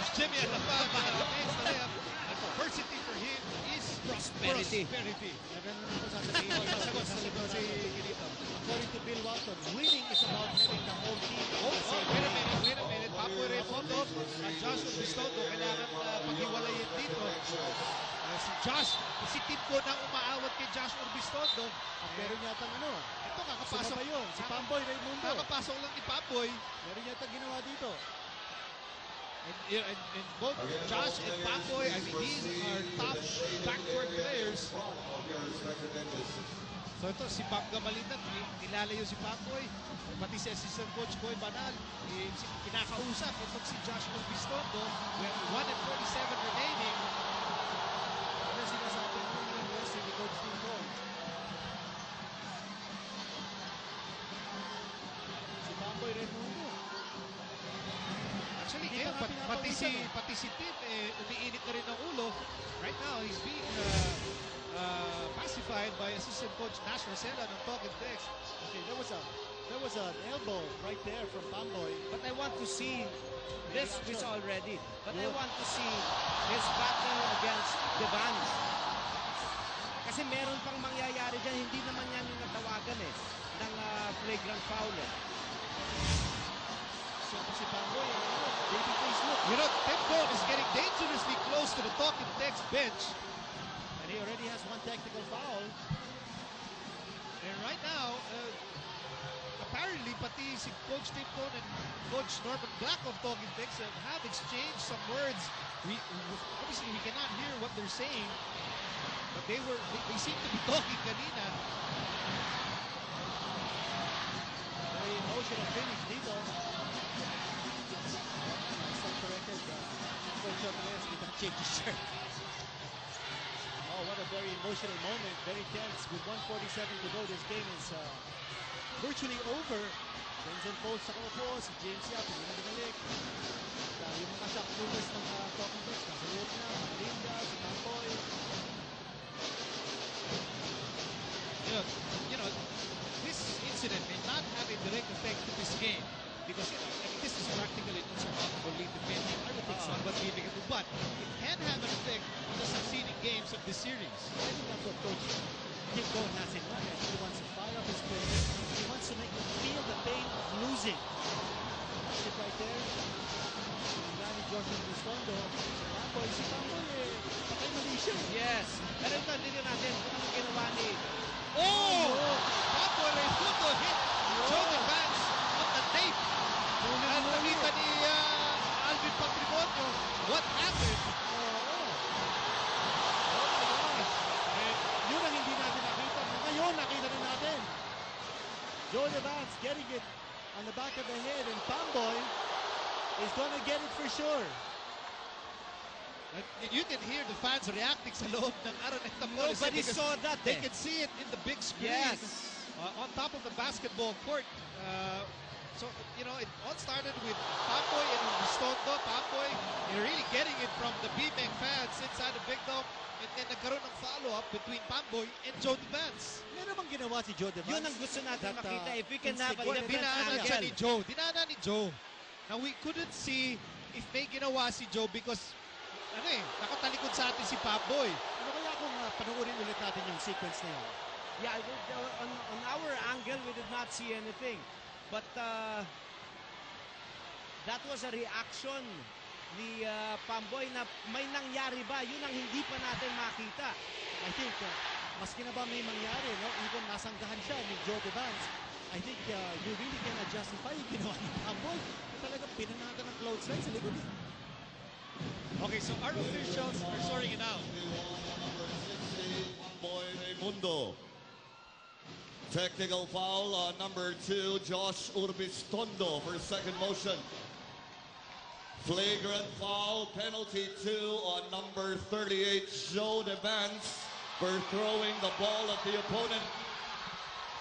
Coach Jimmy Alapag against the left. Adversity for him is prosperity. Ganun ako sasabihin. Sagot si Kilito. According to Bill Walton, winning is about having the whole team. Wait a minute. Papo Raimundo at Joshua Bistondo kailangan paghiwalayin dito. Si Timko na umaawat kay Josh Urbistondo. Meron yata Ito kakapasok yun. Si Pamboy Raimundo. Kakapasok lang ni Pamboy. Meron yata ginawa dito. And both Josh and Pamboy, I mean, these are top backcourt players. So ito, si Pam Gamalitan, nilalayo si Pamboy. Pati si assistant coach Koy Banal, kinakausap itong si Josh Urbistondo. We have 1:47 remaining. Ano sinasabi ng USC ni Coach Timko? Si Pamboy Raimundo. Actually, ngayon, pati si Tim, umiinit na rin ang ulo. Right now, he's being pacified by assistant coach Nash Rosella ng Talk and Text. Okay, there was an elbow right there from Pamboy. But I want to see this already. But I want to see his battle against Devans. Kasi meron pang mangyayari dyan. Hindi naman yan yung natawagan ng flagrant foul So si Pamboy, baby face look. You know, Timko is getting dangerously close to the Talk and Text bench. And he already has one technical foul. And right now, apparently, pati si Coach Timko and Coach Norman Black of Talk and Text have exchanged some words. Obviously, we cannot hear what they're saying, but they seem to be talking kanina. Very emotional finish dito. Stand corrected. Coach Rodriguez did not change his shirt. Oh, what a very emotional moment. Very tense. With 1:47 to go, this game is virtually over. Denzel Foles sa kaupo, si James Yap, hindi na binalik. At yung mga shock movers ng Talking Text, nasa loob na, Linda, si Pamboy. You know, this incident may not have a direct effect to this game because this is practically insurmountable defending. I would think so, but it can have an effect on the succeeding games of the series. I think that's what Coach Timko has in mind. He wants to fire up his players. He wants to make them feel the pain of losing. That's it right there. Lani Joshua Bistondo. Si Pamboy, patay mali siya. Yes. Pero ito, hindi natin kung ano ginawa ni... Pamboy Raimundo hit Joe Devans on the tape. At nakita ni Alvin Patrimonio what happened. Yun ang hindi natin nakita. Ngayon, nakita na natin. Joe Devans getting it on the back of the head, and Pamboy is gonna get it for sure. You can hear the fans reacting sa loob ng Araneta Coliseum. Nobody saw that. They can see it in the big screen on top of the basketball court. So, you know, it all started with Pamboy and Bistondo. Pamboy, you're really getting it from the BMEC fans inside the Big Dome. And then nagkaroon ng follow-up between Pamboy and Joe Devans. Meron bang ginawa si Joe Devans? Yun ang gusto natin makita. If we can have a Well, different dinaanan siya ni angle. Joe. Dinaanan ni Joe. Now, we couldn't see if may ginawa si Joe because, nakatalikod sa atin si Pamboy. Ano kaya kung panoorin ulit natin yung sequence na yun? Yeah, on our angle, we did not see anything. But that was a reaction ni Pamboy na may nangyari ba? Yun ang hindi pa natin makita. I think, maski na ba may mangyari, no? Even nasanggahan siya ni Joe Devans, I think you really cannot justify yung ginawa ni Pamboy. Talagang pinanatan ng clothesline sa likod. Okay, so our officials are sorting it out. Pamboy Raimundo. Technical foul on number 2, Josh Urbistondo for second motion. Flagrant foul, penalty 2 on number 38, Joe Devans for throwing the ball at the opponent.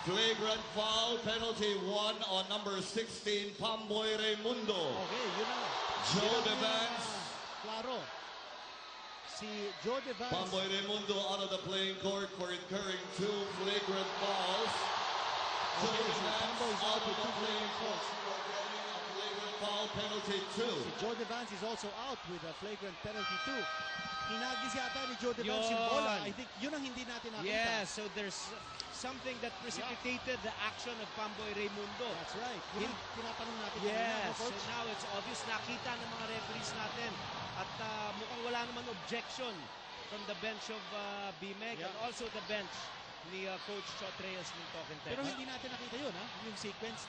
Flagrant foul, penalty 1 on number 16, Pamboy Raimundo. Okay, yun na. Joe Devans. Claro. Si Joe Devans. Pamboy Raimundo out of the playing court for incurring 2 flagrant fouls. Joe Devans out of the playing court for getting a flagrant foul, penalty 2. Si Joe Devance is also out with a flagrant penalty too. Hinagis yata ni Joe Devance yung Yun. bola. I think yun ang hindi natin nakita. Yeah, so there's something that precipitated the action of Pamboy Raimundo. That's right. Yun ang tinatanong natin kanina, Yes, no, so Coach? now it's obvious. Nakita ng mga referees natin. At mukhang wala naman objection from the bench of BMEG Yeah. and also the bench ni Coach Chot Reyes ng Token Pero hindi natin nakita yun, ha? Yung sequence